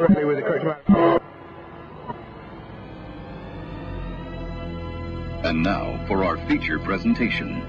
correctly with the correct amount. And now for our feature presentation.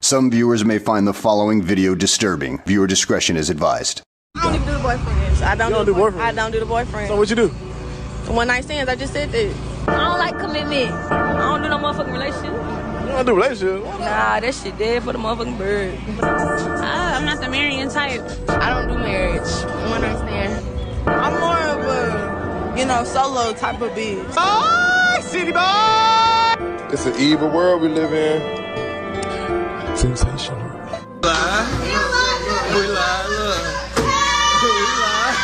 Some viewers may find the following video disturbing. Viewer discretion is advised. I don't even do the boyfriends. I don't do boyfriends. I don't do the boyfriends. So what you do? One night stands, I just said that. I don't like commitment. I don't do no motherfucking relationship. You don't do relationship? Nah, that shit dead for the motherfucking bird. I'm not the marrying type. I don't do marriage. One night stand. I'm more of a, solo type of bitch. Oh, city boy! It's an evil world we live in. Sensational. We lie, look. We lie.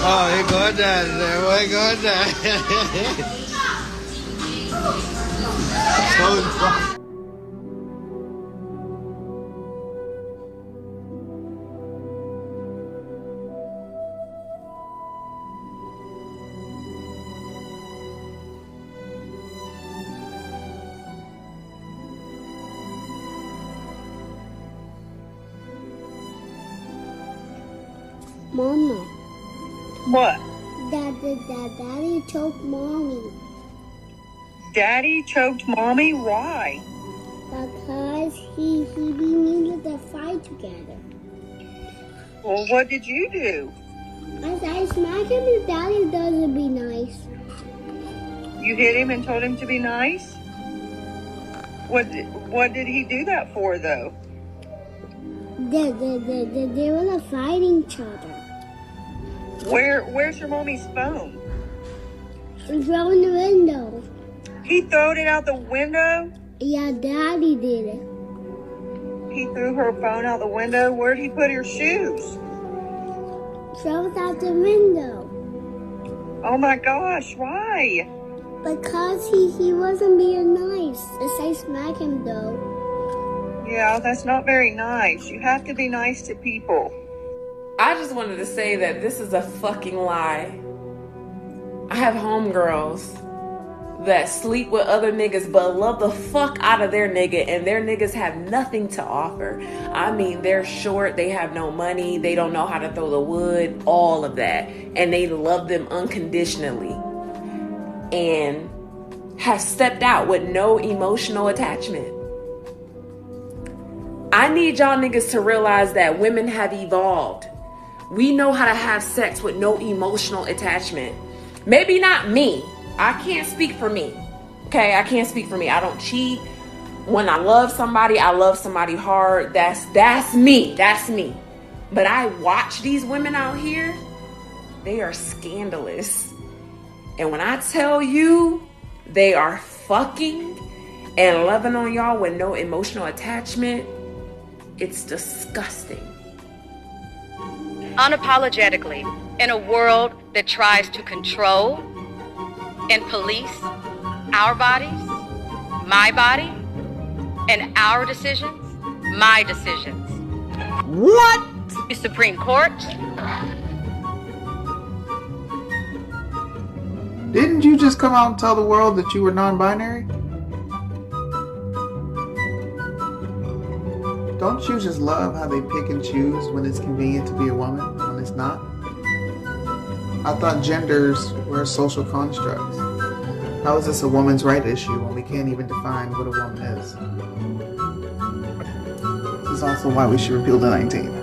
Oh, he going down there. Boy, going down. Mama. What? Daddy choked mommy. Daddy choked mommy? Why? Because we needed to fight together. Well, what did you do? As I smack him, and Daddy doesn't be nice. You hit him and told him to be nice? What did he do that for, though? They were fighting each other. Where's your mommy's phone? It's from the window. He throwed it out the window? Yeah, Daddy did it. He threw her phone out the window? Where'd he put her shoes? Throws out the window. Oh my gosh, why? Because he wasn't being nice. As I smack him though. Yeah, that's not very nice. You have to be nice to people. I just wanted to say that this is a fucking lie. I have homegirls that sleep with other niggas but love the fuck out of their nigga, and their niggas have nothing to offer. I mean, they're short, they have no money, they don't know how to throw the wood, all of that. And they love them unconditionally. And have stepped out with no emotional attachment. I need y'all niggas to realize that women have evolved. We know how to have sex with no emotional attachment. Maybe not me. I can't speak for me. Okay, I can't speak for me. I don't cheat. When I love somebody hard. That's me. That's me. But I watch these women out here. They are scandalous. And when I tell you they are fucking and loving on y'all with no emotional attachment, it's disgusting. Unapologetically, in a world that tries to control and police our bodies, my body, and our decisions, my decisions. What? The Supreme Court. Didn't you just come out and tell the world that you were non-binary? Don't you just love how they pick and choose when it's convenient to be a woman, when it's not? I thought genders were social constructs. How is this a woman's right issue when we can't even define what a woman is? This is also why we should repeal the 19th.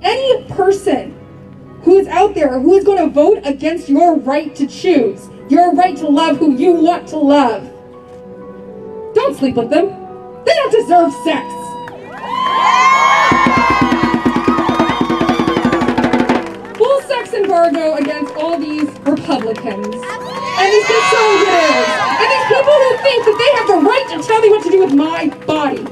Any person who is out there who is going to vote against your right to choose, your right to love who you want to love, don't sleep with them. They don't deserve sex. Full sex embargo against all these Republicans and these conservatives and these people who think that they have the right to tell me what to do with my body.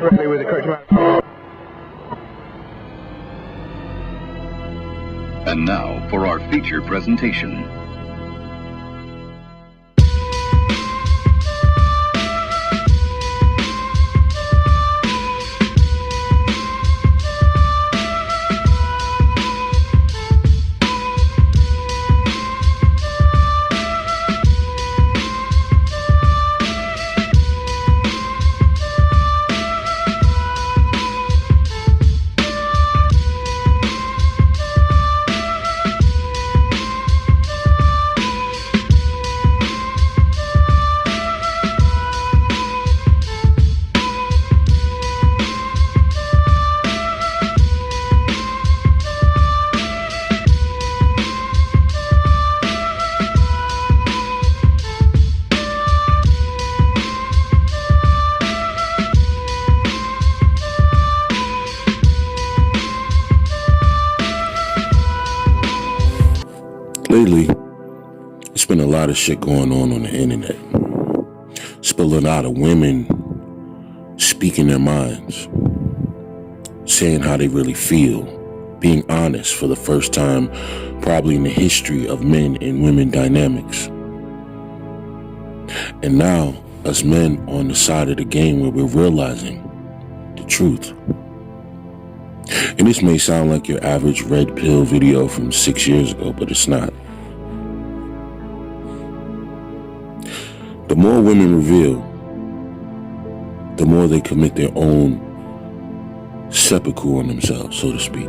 Correctly with the correct amount. And now for our feature presentation. Lately, it's been a lot of shit going on the internet. It's been a lot of women speaking their minds, saying how they really feel, being honest for the first time probably in the history of men and women dynamics. And now, us men on the side of the game where we're realizing the truth. And this may sound like your average red pill video from 6 years ago, but it's not. The more women reveal, the more they commit their own seppuku on themselves, so to speak.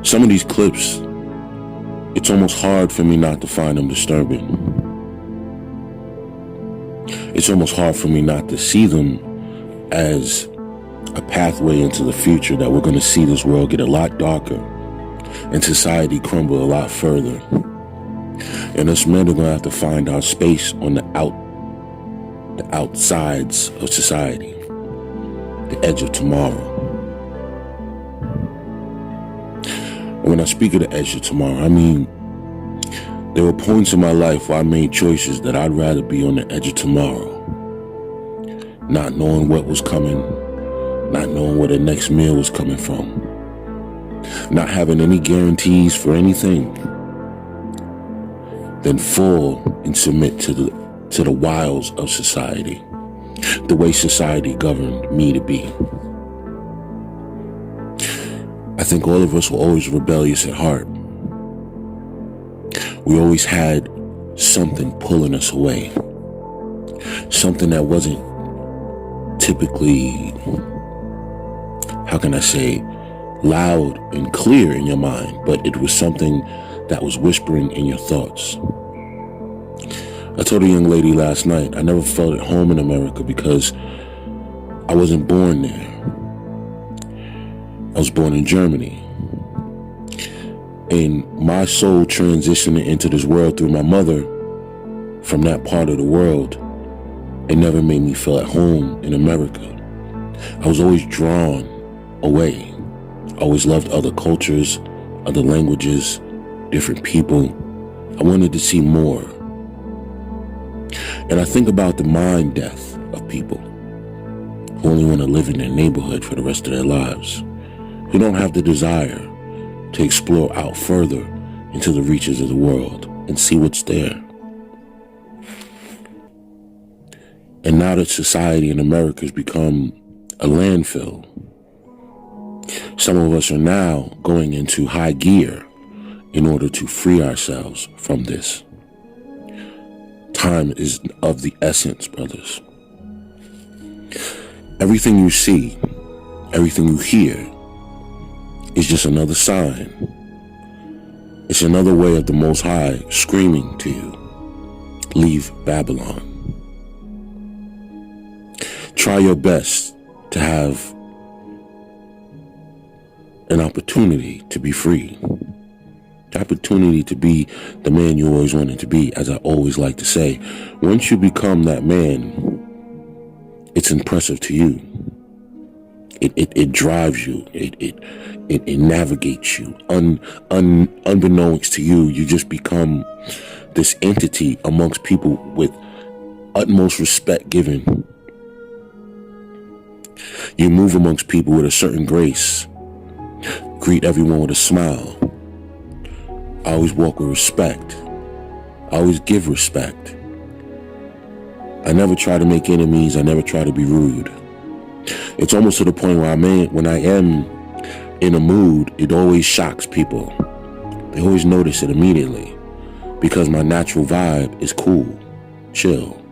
Some of these clips, it's almost hard for me not to find them disturbing. It's almost hard for me not to see them as a pathway into the future that we're going to see this world get a lot darker and society crumble a lot further. And us men are going to have to find our space on the outsides of society, the edge of tomorrow. And when I speak of the edge of tomorrow, I mean, there were points in my life where I made choices that I'd rather be on the edge of tomorrow, not knowing what was coming, not knowing where the next meal was coming from, not having any guarantees for anything, than fall and submit to the wiles of society, the way society governed me to be. I think all of us were always rebellious at heart. We always had something pulling us away, something that wasn't typically, how can I say, loud and clear in your mind, but it was something that was whispering in your thoughts. I told a young lady last night, I never felt at home in America because I wasn't born there. I was born in Germany. And my soul transitioning into this world through my mother from that part of the world, it never made me feel at home in America. I was always drawn away. I always loved other cultures, other languages, different people. I wanted to see more. And I think about the mind death of people who only want to live in their neighborhood for the rest of their lives, who don't have the desire to explore out further into the reaches of the world and see what's there. And now that society in America has become a landfill, some of us are now going into high gear in order to free ourselves from this. Time is of the essence, brothers. Everything you see, everything you hear is just another sign. It's another way of the Most High screaming to you, leave Babylon. Try your best to have an opportunity to be free. The opportunity to be the man you always wanted to be. As I always like to say, once you become that man, it's impressive to you. It drives you. It navigates you. Unbeknownst to you, you just become this entity amongst people with utmost respect given. You move amongst people with a certain grace. Greet everyone with a smile. I always walk with respect. I always give respect. I never try to make enemies. I never try to be rude. It's almost to the point where when I am in a mood, it always shocks people. They always notice it immediately because my natural vibe is cool, chill,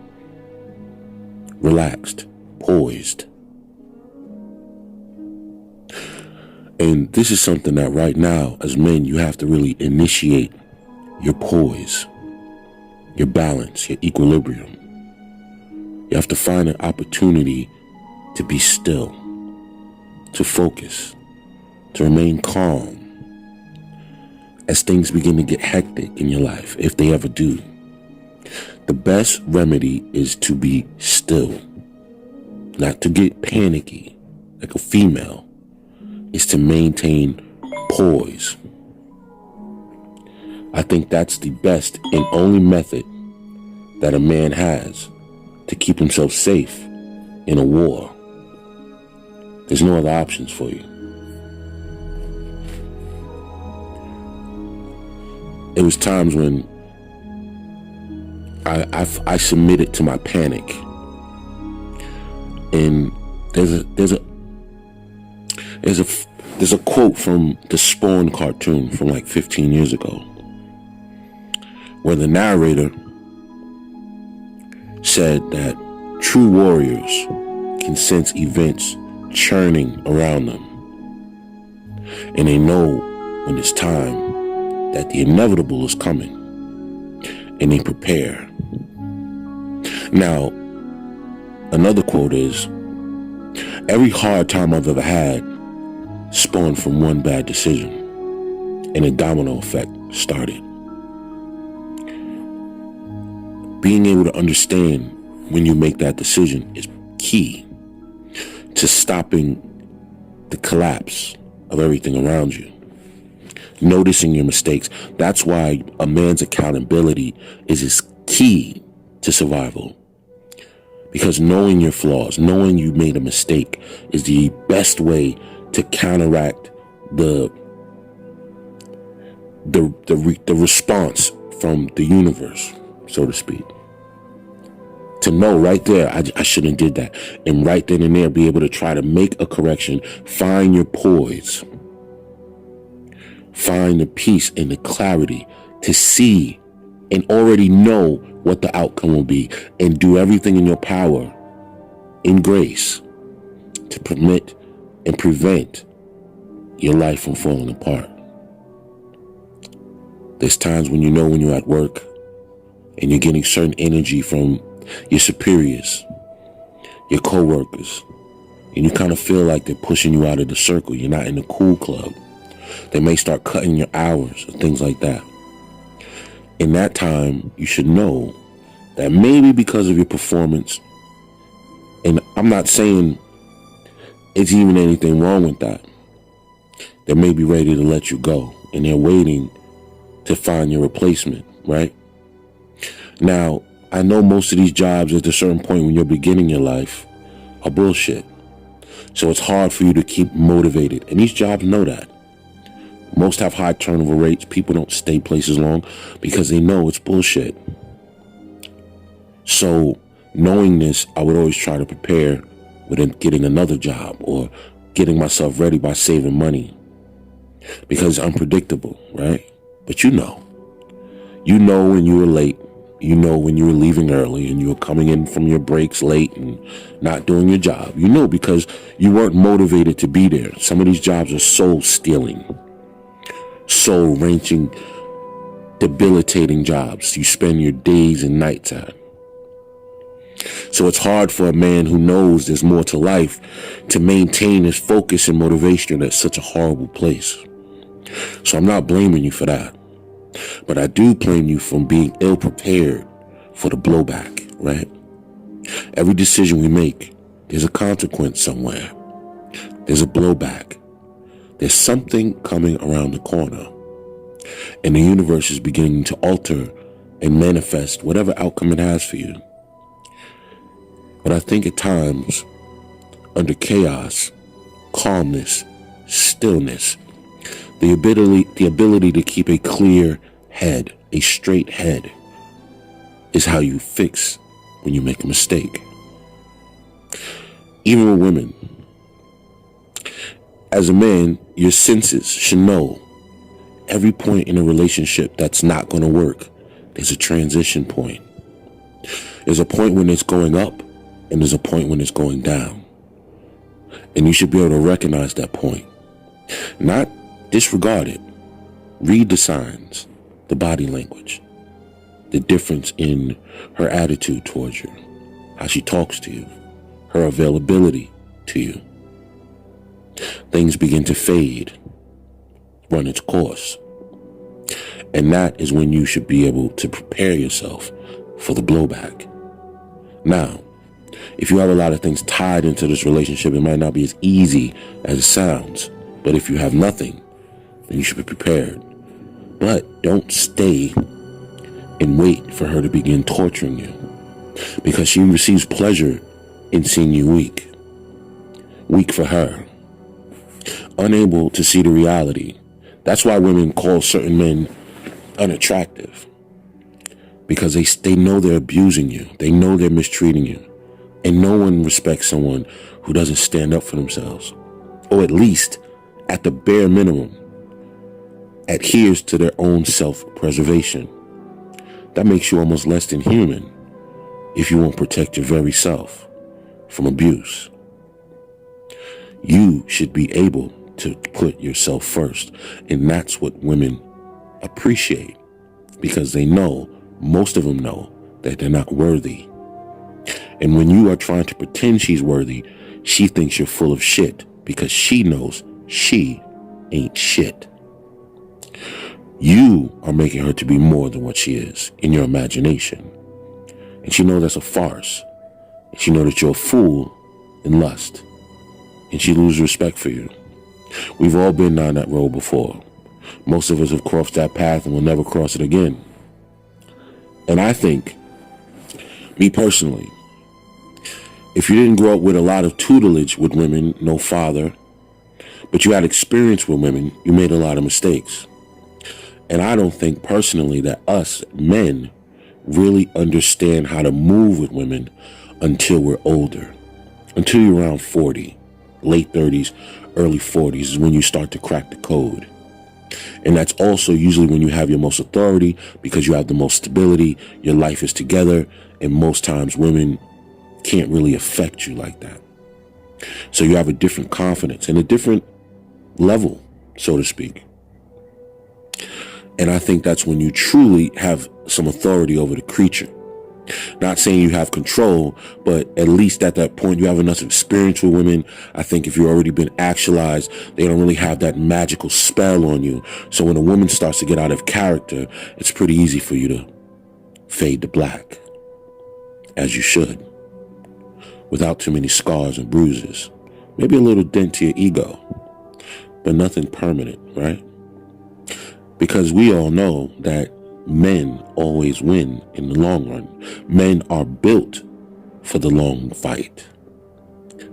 relaxed, poised. And this is something that right now, as men, you have to really initiate your poise, your balance, your equilibrium. You have to find an opportunity to be still, to focus, to remain calm as things begin to get hectic in your life, if they ever do. The best remedy is to be still, not to get panicky like a female. Is to maintain poise. I think that's the best and only method that a man has to keep himself safe in a war. There's no other options for you. It was times when I submitted to my panic, and there's a quote from the Spawn cartoon from like 15 years ago, where the narrator said that true warriors can sense events churning around them, and they know when it's time that the inevitable is coming, and they prepare. Now, another quote is, Every hard time I've ever had spawned from one bad decision, and a domino effect started. Being able to understand when you make that decision is key to stopping the collapse of everything around you. Noticing your mistakes. That's why a man's accountability is his key to survival. Because knowing your flaws, knowing you made a mistake is the best way to counteract the response from the universe, so to speak. To know right there, I shouldn't did that. And right then and there, be able to try to make a correction, find your poise, find the peace and the clarity to see and already know what the outcome will be, and do everything in your power, in grace, to permit and prevent your life from falling apart. There's times when you know when you're at work and you're getting certain energy from your superiors, your co-workers, and you kind of feel like they're pushing you out of the circle. You're not in the cool club. They may start cutting your hours or things like that. In that time, you should know that maybe because of your performance, and I'm not saying it's even anything wrong with that, they may be ready to let you go, and they're waiting to find your replacement, right? Now, I know most of these jobs at a certain point when you're beginning your life are bullshit. So it's hard for you to keep motivated. And these jobs know that. Most have high turnover rates. People don't stay places long because they know it's bullshit. So knowing this, I would always try to prepare with getting another job or getting myself ready by saving money. Because it's unpredictable, right? But you know when you were late. You know when you were leaving early and you were coming in from your breaks late and not doing your job. You know because you weren't motivated to be there. Some of these jobs are soul stealing, soul wrenching, debilitating jobs you spend your days and nights at. So it's hard for a man who knows there's more to life to maintain his focus and motivation at such a horrible place. So I'm not blaming you for that. But I do blame you for being ill-prepared for the blowback, right? Every decision we make, there's a consequence somewhere. There's a blowback. There's something coming around the corner. And the universe is beginning to alter and manifest whatever outcome it has for you. But I think at times, under chaos, calmness, stillness, the ability to keep a clear head, a straight head, is how you fix when you make a mistake. Even with women, as a man, your senses should know every point in a relationship that's not going to work. There's a transition point. There's a point when it's going up, and there's a point when it's going down. And you should be able to recognize that point. Not disregard it. Read the signs, the body language, the difference in her attitude towards you, how she talks to you, her availability to you. Things begin to fade, run its course. And that is when you should be able to prepare yourself for the blowback. Now, if you have a lot of things tied into this relationship, it might not be as easy as it sounds. But if you have nothing, then you should be prepared. But don't stay and wait for her to begin torturing you, because she receives pleasure in seeing you weak. Weak for her. Unable to see the reality. That's why women call certain men unattractive, because they know they're abusing you. They know they're mistreating you. And no one respects someone who doesn't stand up for themselves, or at least, at the bare minimum, adheres to their own self-preservation. That makes you almost less than human if you won't protect your very self from abuse. You should be able to put yourself first, and that's what women appreciate, because they know, most of them know, that they're not worthy. And when you are trying to pretend she's worthy, She thinks you're full of shit because she knows she ain't shit. You are making her to be more than what she is in your imagination. And she knows that's a farce. And she knows that you're a fool in lust. And she loses respect for you. We've all been down that road before. Most of us have crossed that path and will never cross it again. And I think, me personally, if you didn't grow up with a lot of tutelage with women, no father, but you had experience with women, you made a lot of mistakes. And I don't think personally that us men really understand how to move with women until we're older. Until you're around 40, late 30s, early 40s is when you start to crack the code. And that's also usually when you have your most authority because you have the most stability, your life is together, and most times women can't really affect you like that. So you have a different confidence and a different level, so to speak. And I think that's when you truly have some authority over the creature. Not saying you have control, but at least at that point you have enough experience with women. I think if you've already been actualized, they don't really have that magical spell on you. So when a woman starts to get out of character, it's pretty easy for you to fade to black, as you should, without too many scars and bruises. Maybe a little dent to your ego, but nothing permanent, right? Because we all know that men always win in the long run. Men are built for the long fight,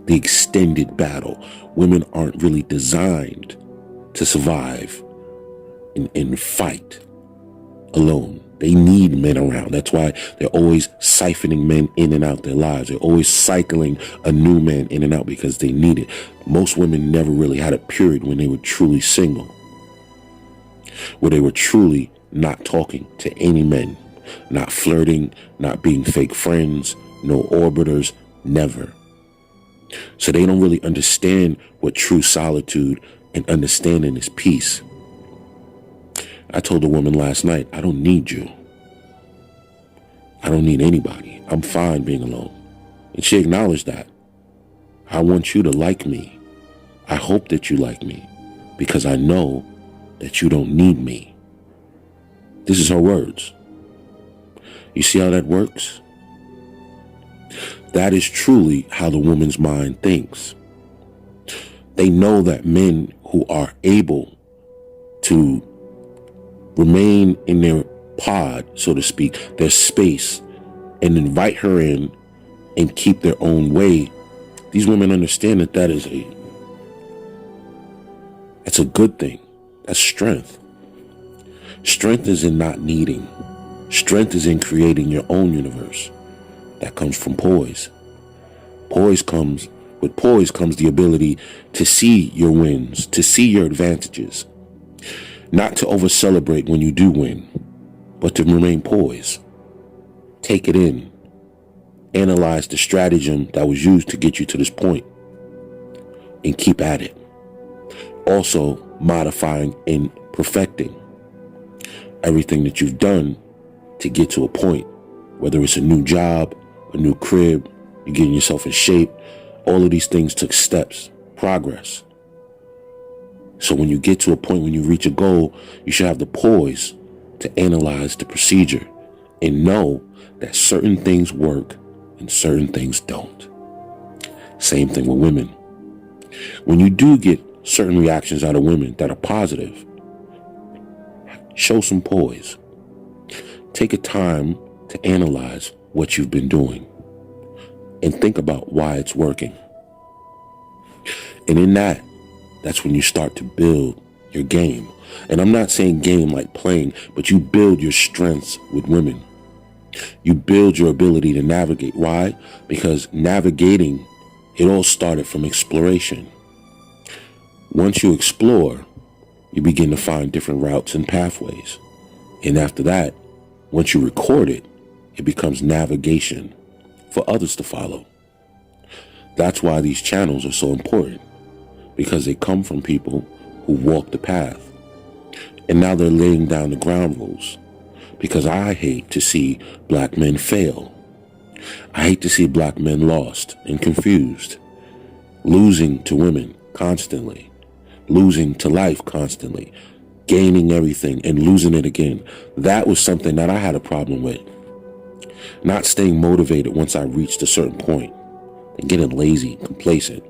the extended battle. Women aren't really designed to survive and fight alone. They need men around. That's why they're always siphoning men in and out their lives. They're always cycling a new man in and out because they need it. Most women never really had a period when they were truly single, where they were truly not talking to any men, not flirting, not being fake friends, no orbiters, never. So they don't really understand what true solitude and understanding is peace. I told a woman last night, I don't need you. I don't need anybody. I'm fine being alone. And she acknowledged that. I want you to like me. I hope that you like me because I know that you don't need me. This is her words. You see how that works? That is truly how the woman's mind thinks. They know that men who are able to remain in their pod, so to speak, their space, and invite her in and keep their own way, these women understand that that's a good thing. That's strength. Strength is in not needing. Strength is in creating your own universe. That comes from poise. With poise comes the ability to see your wins, to see your advantages. Not to over-celebrate when you do win, but to remain poised. Take it in. Analyze the stratagem that was used to get you to this point, and keep at it. Also, modifying and perfecting everything that you've done to get to a point, whether it's a new job, a new crib, you're getting yourself in shape. All of these things took steps, progress. So when you get to a point, when you reach a goal, you should have the poise to analyze the procedure and know that certain things work and certain things don't. Same thing with women. When you do get certain reactions out of women that are positive, show some poise. Take a time to analyze what you've been doing and think about why it's working. And in that's when you start to build your game. And I'm not saying game like playing, but you build your strengths with women. You build your ability to navigate. Why? Because navigating, it all started from exploration. Once you explore, you begin to find different routes and pathways. And after that, once you record it, it becomes navigation for others to follow. That's why these channels are so important, because they come from people who walk the path. And now they're laying down the ground rules, because I hate to see black men fail. I hate to see black men lost and confused. losing to women constantly, losing to life constantly, gaining everything and losing it again. That was something that I had a problem with. Not staying motivated once I reached a certain point and getting lazy, complacent.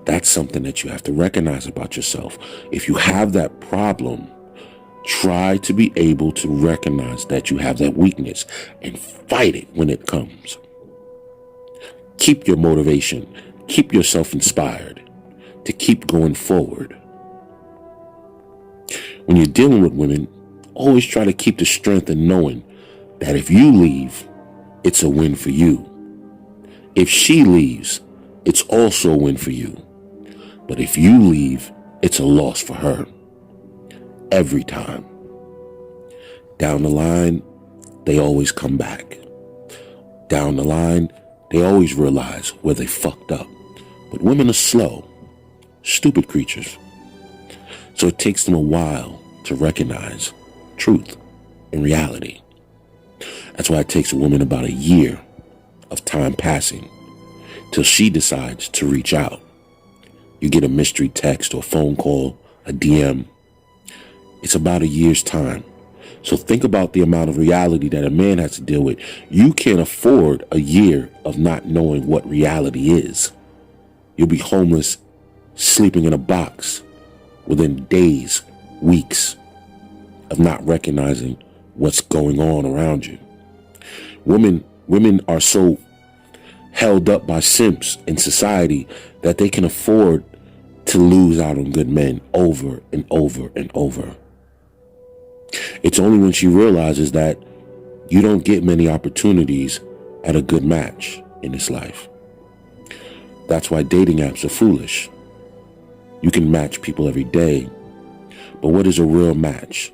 That's something that you have to recognize about yourself. If you have that problem, try to be able to recognize that you have that weakness and fight it when it comes. Keep your motivation. Keep yourself inspired to keep going forward. When you're dealing with women, always try to keep the strength in knowing that if you leave, it's a win for you. If she leaves, it's also a win for you. But if you leave, it's a loss for her. Every time. Down the line, they always come back. Down the line, they always realize where they fucked up. But women are slow, stupid creatures. So it takes them a while to recognize truth and reality. That's why it takes a woman about a year of time passing till she decides to reach out. You get a mystery text or a phone call, a DM. It's about a year's time. So think about the amount of reality that a man has to deal with. You can't afford a year of not knowing what reality is. You'll be homeless, sleeping in a box within days, weeks of not recognizing what's going on around you. Women are so held up by simps in society that they can afford to lose out on good men over and over and over. It's only when she realizes that you don't get many opportunities at a good match in this life. That's why dating apps are foolish. You can match people every day, but what is a real match?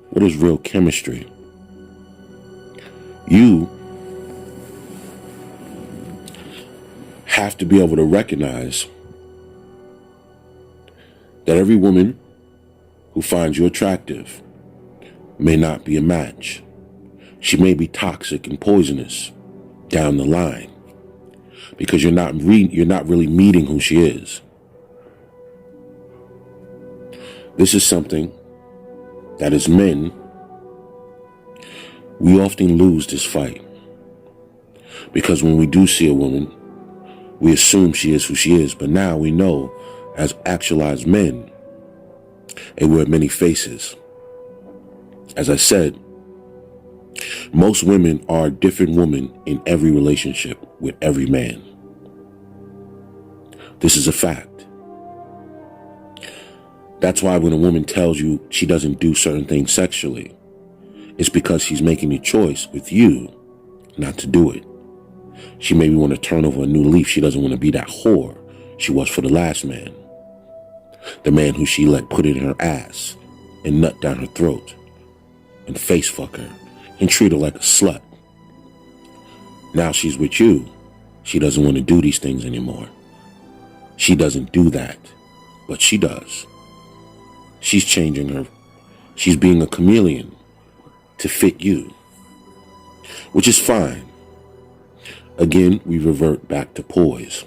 What is real chemistry? You have to be able to recognize that every woman who finds you attractive may not be a match. She may be toxic and poisonous down the line because you're not really meeting who she is. This is something that as men, we often lose this fight. Because when we do see a woman, we assume she is who she is. But now we know, as actualized men, they wear many faces. As I said, most women are a different woman in every relationship with every man. This is a fact. That's why when a woman tells you she doesn't do certain things sexually, it's because she's making a choice with you not to do it. She maybe want to turn over a new leaf. She doesn't want to be that whore she was for the last man. The man who she let put it in her ass and nut down her throat and face fuck her and treat her like a slut. Now she's with you. She doesn't want to do these things anymore. She doesn't do that, but she does. She's changing her. She's being a chameleon to fit you, which is fine. Again, we revert back to poise.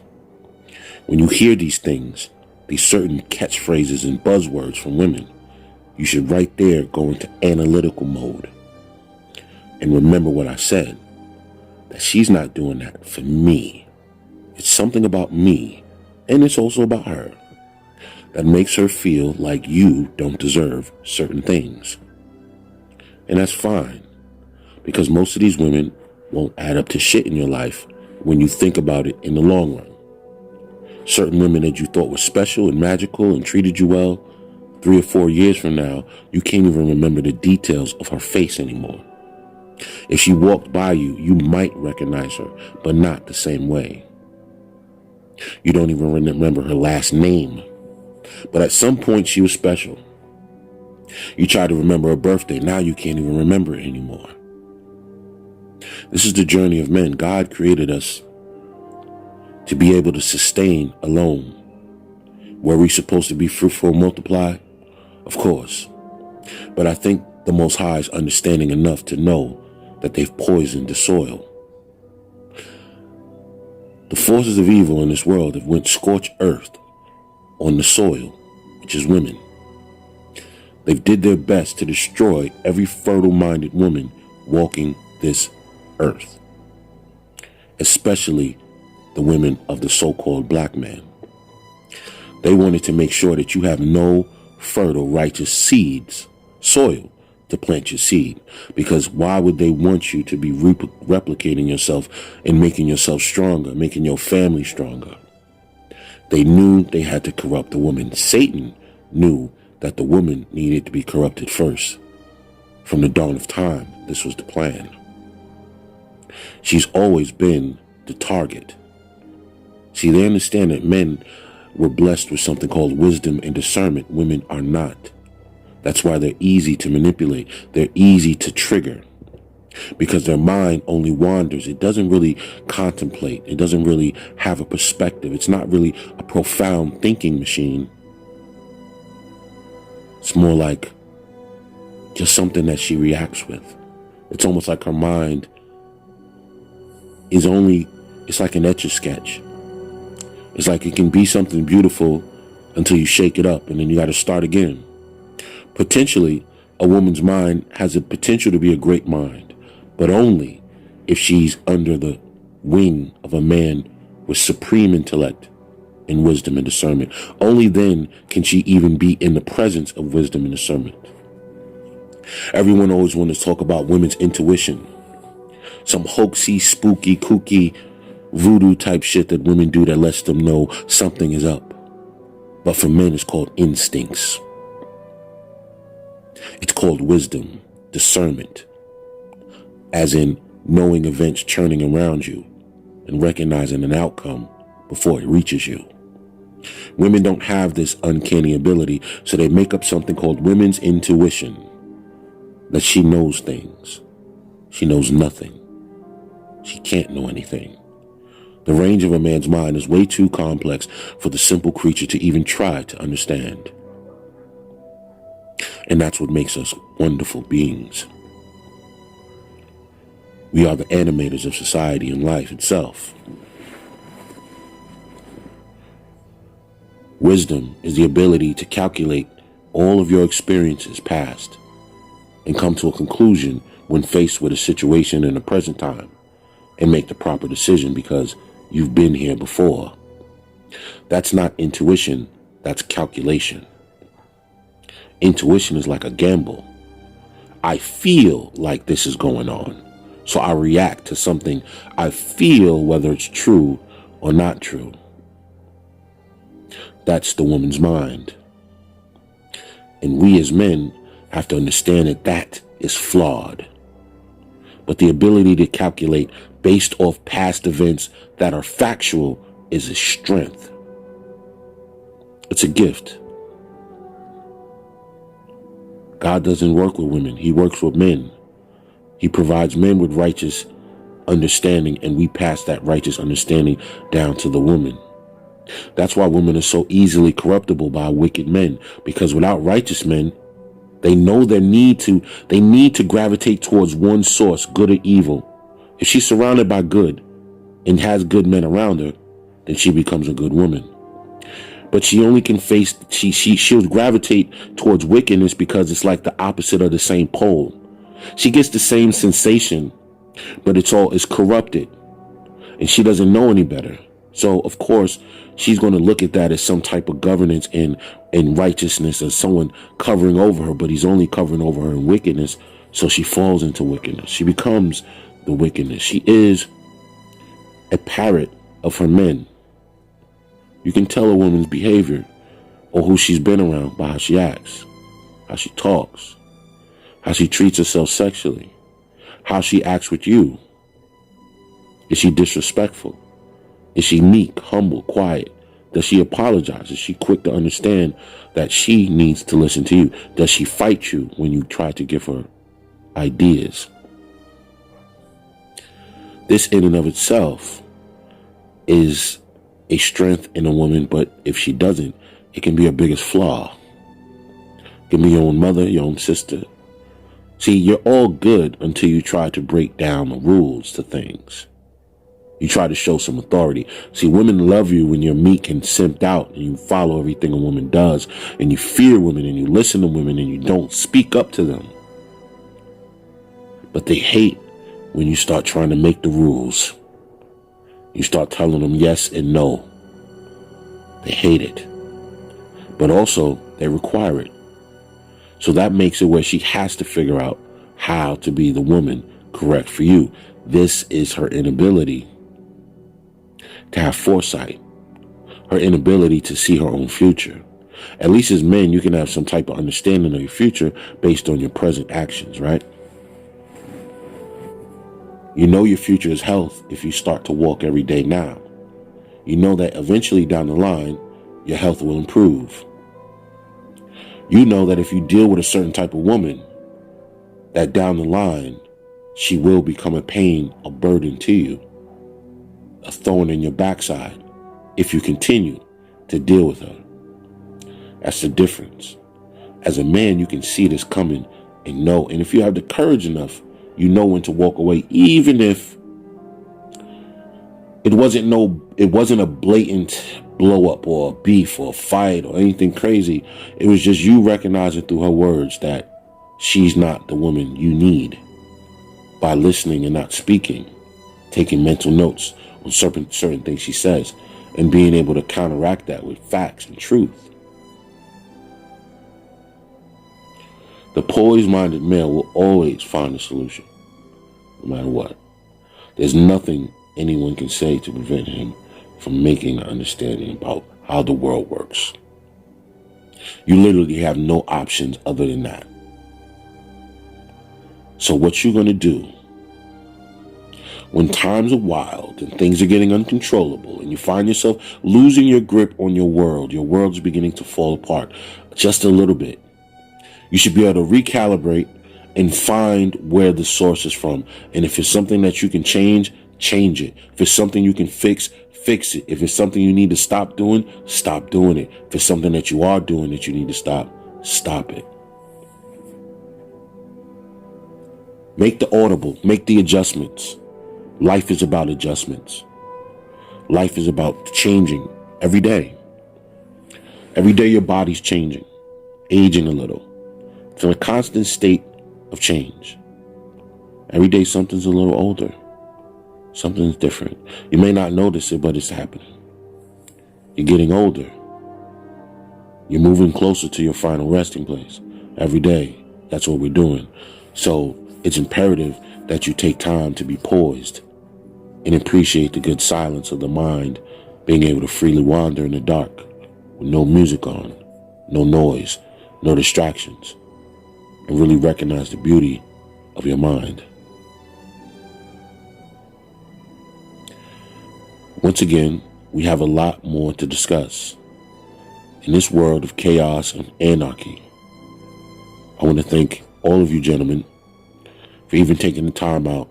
When you hear these things, these certain catchphrases and buzzwords from women, you should right there go into analytical mode and remember what I said, that she's not doing that for me. It's something about me, and it's also about her, that makes her feel like you don't deserve certain things. And that's fine, because most of these women won't add up to shit in your life when you think about it in the long run. Certain women that you thought were special and magical and treated you well, 3 or 4 years from now, you can't even remember the details of her face anymore. If she walked by you, you might recognize her, but not the same way. You don't even remember her last name. But at some point, she was special. You try to remember her birthday. Now you can't even remember it anymore. This is the journey of men. God created us to be able to sustain alone. Were we supposed to be fruitful and multiply? Of course. But I think the Most High is understanding enough to know that they've poisoned the soil. The forces of evil in this world have went scorched earth on the soil, which is women. They've did their best to destroy every fertile-minded woman walking this earth, especially the women of the so-called black man. They wanted to make sure that you have no fertile, righteous soil to plant your seed. Because why would they want you to be replicating yourself and making yourself stronger, making your family stronger? They knew they had to corrupt the woman. Satan knew that the woman needed to be corrupted first. From the dawn of time, this was the plan. She's always been the target. See, they understand that men were blessed with something called wisdom and discernment. Women are not. That's why they're easy to manipulate. They're easy to trigger, because their mind only wanders. It doesn't really contemplate. It doesn't really have a perspective. It's not really a profound thinking machine. It's more like just something that she reacts with. It's almost like her mind is it's like an Etch-a-Sketch. It's like it can be something beautiful until you shake it up, and then you got to start again. Potentially, a woman's mind has a potential to be a great mind, but only if she's under the wing of a man with supreme intellect and wisdom and discernment. Only then can she even be in the presence of wisdom and discernment. Everyone always wants to talk about women's intuition. Some hoaxy, spooky, kooky, voodoo type shit that women do that lets them know something is up. But for men, it's called instincts. It's called wisdom, discernment, as in knowing events churning around you and recognizing an outcome before it reaches you. Women don't have this uncanny ability, so they make up something called women's intuition, that she knows things. She knows nothing. She can't know anything. The range of a man's mind is way too complex for the simple creature to even try to understand. And that's what makes us wonderful beings. We are the animators of society and life itself. Wisdom is the ability to calculate all of your experiences past and come to a conclusion when faced with a situation in the present time and make the proper decision because you've been here before. That's not intuition, that's calculation. Intuition is like a gamble. I feel like this is going on, so I react to something I feel, whether it's true or not true. That's the woman's mind. And we as men have to understand that that is flawed. But the ability to calculate based off past events that are factual is a strength. It's a gift. God doesn't work with women. He works with men. He provides men with righteous understanding, and we pass that righteous understanding down to the woman. That's why women are so easily corruptible by wicked men, because without righteous men, they know they need to gravitate towards one source, good or evil. If she's surrounded by good and has good men around her, then she becomes a good woman. But she only can she'll gravitate towards wickedness because it's like the opposite of the same pole. She gets the same sensation, but it's corrupted, and she doesn't know any better. So, of course, she's going to look at that as some type of governance and righteousness, as someone covering over her, but he's only covering over her in wickedness. So she falls into wickedness. She becomes the wickedness. She is a parrot of her men. You can tell a woman's behavior or who she's been around by how she acts, how she talks, how she treats herself sexually, how she acts with you. Is she disrespectful? Is she meek, humble, quiet? Does she apologize? Is she quick to understand that she needs to listen to you? Does she fight you when you try to give her ideas? This in and of itself is a strength in a woman, but if she doesn't, it can be her biggest flaw. It can be your own mother, your own sister. See, you're all good until you try to break down the rules to things. You try to show some authority. See, women love you when you're meek and simped out and you follow everything a woman does, and you fear women and you listen to women and you don't speak up to them. But they hate when you start trying to make the rules. You start telling them yes and no. They hate it. But also, they require it. So that makes it where she has to figure out how to be the woman correct for you. This is her inability to have foresight, her inability to see her own future. At least as men, you can have some type of understanding of your future based on your present actions, right? You know your future is health if you start to walk every day now. You know that eventually down the line, your health will improve. You know that if you deal with a certain type of woman, that down the line, she will become a pain, a burden to you, a thorn in your backside if you continue to deal with her. That's the difference. As a man, you can see this coming and know. And if you have the courage enough, you know when to walk away, even if it wasn't a blatant blow up or a beef or a fight or anything crazy. It was just you recognizing through her words that she's not the woman you need, by listening and not speaking, taking mental notes on certain things she says, and being able to counteract that with facts and truth. The poise-minded male will always find a solution, no matter what. There's nothing anyone can say to prevent him from making an understanding about how the world works. You literally have no options other than that. So what you're going to do when times are wild and things are getting uncontrollable and you find yourself losing your grip on your world's beginning to fall apart just a little bit, you should be able to recalibrate and find where the source is from. And if it's something that you can change, change it. If it's something you can fix, fix it. If it's something you need to stop doing, stop doing it. If it's something that you are doing that you need to stop, stop it. Make the audible, make the adjustments. Life is about adjustments. Life is about changing every day. Every day your body's changing, aging a little. It's in a constant state of change. Every day something's a little older. Something's different. You may not notice it, but it's happening. You're getting older. You're moving closer to your final resting place. Every day, that's what we're doing. So it's imperative that you take time to be poised and appreciate the good silence of the mind, being able to freely wander in the dark with no music on, no noise, no distractions, and really recognize the beauty of your mind. Once again, we have a lot more to discuss. In this world of chaos and anarchy, I want to thank all of you gentlemen for even taking the time out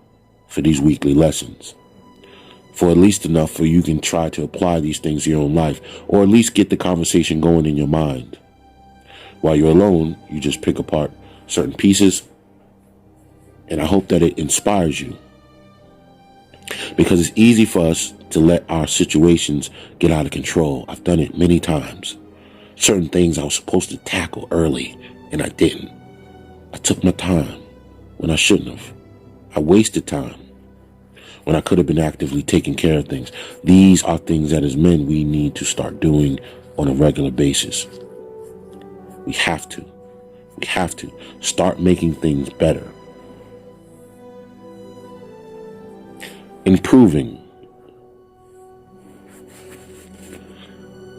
for these weekly lessons. For at least enough for you can try to apply these things to your own life, or at least get the conversation going in your mind. While you're alone, you just pick apart certain pieces, and I hope that it inspires you. Because it's easy for us to let our situations get out of control. I've done it many times. Certain things I was supposed to tackle early, and I didn't. I took my time when I shouldn't have. I wasted time when I could have been actively taking care of things. These are things that as men we need to start doing on a regular basis. We have to. We have to start making things better. Improving.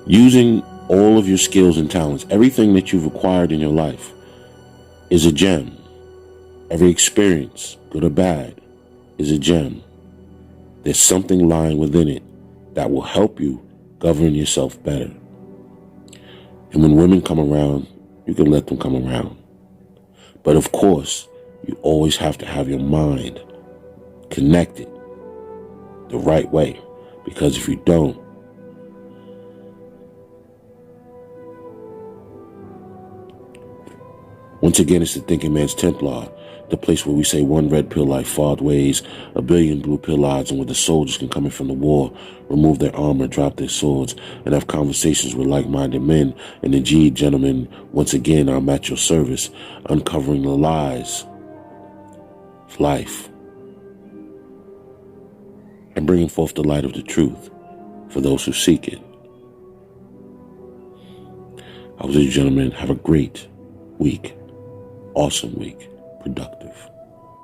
Using all of your skills and talents, everything that you've acquired in your life is a gem. Every experience, good or bad, is a gem. There's something lying within it that will help you govern yourself better. And when women come around, you can let them come around. But of course, you always have to have your mind connected the right way. Because if you don't, Once again, it's the Thinking Man's Templar, the place where we say one red pill life fought ways, a billion blue pill odds, and where the soldiers can come in from the war, remove their armor, drop their swords, and have conversations with like-minded men. And indeed, gentlemen, once again, I'm at your service, uncovering the lies of life and bringing forth the light of the truth for those who seek it. I was a gentleman. Have a great week. Awesome week. Productive.